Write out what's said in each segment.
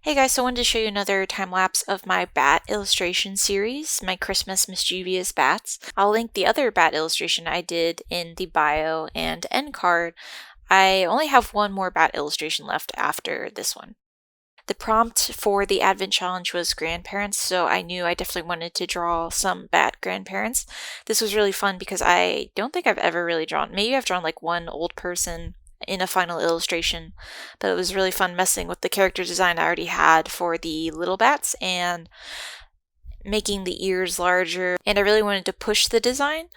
Hey guys, so I wanted to show you another time lapse of my bat illustration series, my Christmas mischievous bats. I'll link the other bat illustration I did in the bio and end card. I only have one more bat illustration left after this one. The prompt for the Advent Challenge was grandparents, so I knew I definitely wanted to draw some bat grandparents. This was really fun because I don't think I've ever really drawn, maybe I've drawn like one old person in a final illustration, but it was really fun messing with the character design I already had for the little bats and making the ears larger, and I really wanted to push the design.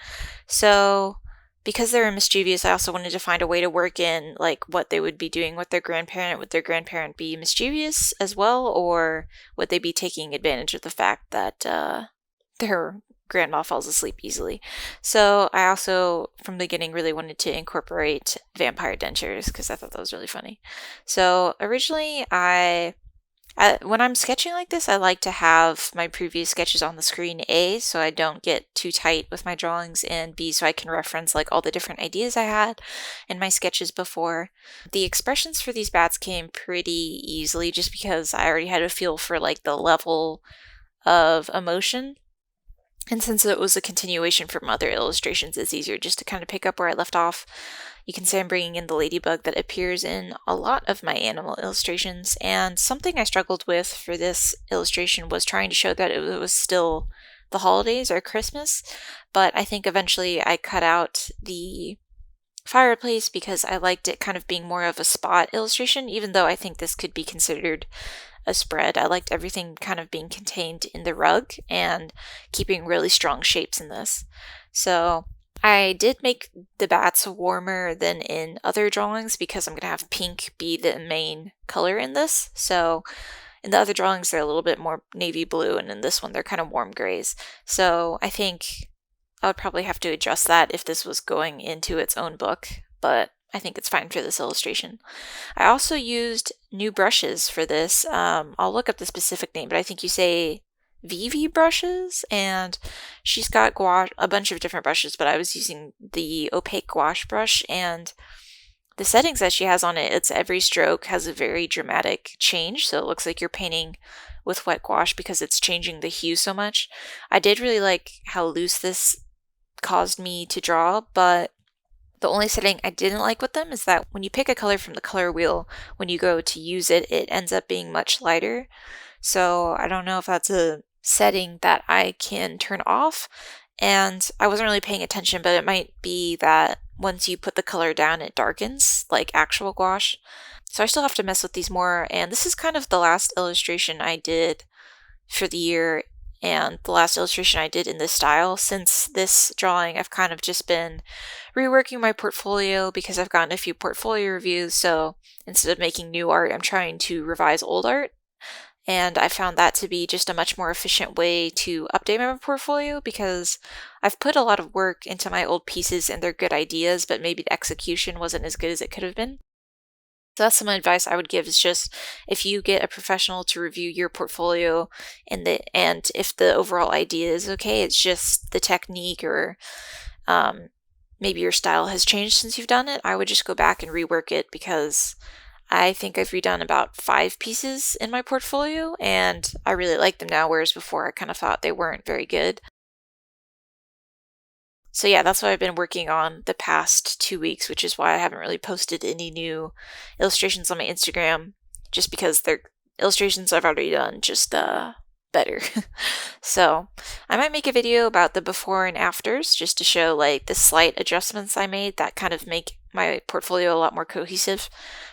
So because they were mischievous, I also wanted to find a way to work in like what they would be doing with their grandparent. Would their grandparent be mischievous as well, or would they be taking advantage of the fact that their grandma falls asleep easily? So I also, from the beginning, really wanted to incorporate vampire dentures because I thought that was really funny. So originally when I'm sketching like this, I like to have my previous sketches on the screen, A, so I don't get too tight with my drawings, and B, so I can reference like all the different ideas I had in my sketches before. The expressions for these bats came pretty easily just because I already had a feel for like the level of emotion. And since it was a continuation from other illustrations, it's easier just to kind of pick up where I left off. You can say I'm bringing in the ladybug that appears in a lot of my animal illustrations, and something I struggled with for this illustration was trying to show that it was still the holidays or Christmas, but I think eventually I cut out the fireplace because I liked it kind of being more of a spot illustration, even though I think this could be considered a spread. I liked everything kind of being contained in the rug and keeping really strong shapes in this. So I did make the bats warmer than in other drawings because I'm going to have pink be the main color in this. So in the other drawings, they're a little bit more navy blue, and in this one, they're kind of warm grays. So I think I would probably have to adjust that if this was going into its own book, but I think it's fine for this illustration. I also used new brushes for this. I'll look up the specific name, but I think you say Vivibrushes, and she's got gouache, a bunch of different brushes, but I was using the Opaque Gouache brush, and the settings that she has on it, it's every stroke has a very dramatic change, so it looks like you're painting with wet gouache because it's changing the hue so much. I did really like how loose this caused me to draw, but the only setting I didn't like with them is that when you pick a color from the color wheel, when you go to use it, it ends up being much lighter. So I don't know if that's a setting that I can turn off, and I wasn't really paying attention, but it might be that once you put the color down, it darkens like actual gouache. So I still have to mess with these more, and this is kind of the last illustration I did for the year and the last illustration I did in this style. Since this drawing, I've kind of just been reworking my portfolio because I've gotten a few portfolio reviews, so instead of making new art, I'm trying to revise old art, and I found that to be just a much more efficient way to update my portfolio because I've put a lot of work into my old pieces and they're good ideas, but maybe the execution wasn't as good as it could have been. So that's some advice I would give, is just if you get a professional to review your portfolio and if the overall idea is okay, it's just the technique or maybe your style has changed since you've done it, I would just go back and rework it because I think I've redone about 5 pieces in my portfolio and I really like them now, whereas before I kind of thought they weren't very good. So yeah, that's what I've been working on the past 2 weeks, which is why I haven't really posted any new illustrations on my Instagram, just because they're illustrations I've already done, just better. So I might make a video about the before and afters just to show like the slight adjustments I made that kind of make my portfolio a lot more cohesive.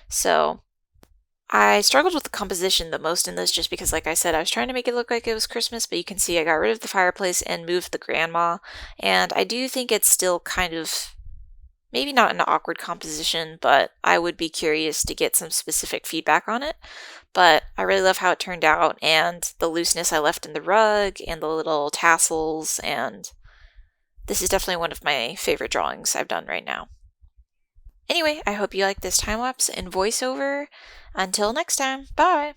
So I struggled with the composition the most in this just because, like I said, I was trying to make it look like it was Christmas, but you can see I got rid of the fireplace and moved the grandma, and I do think it's still kind of, maybe not an awkward composition, but I would be curious to get some specific feedback on it. But I really love how it turned out, and the looseness I left in the rug, and the little tassels, and this is definitely one of my favorite drawings I've done right now. Anyway, I hope you like this time lapse and voiceover. Until next time, bye!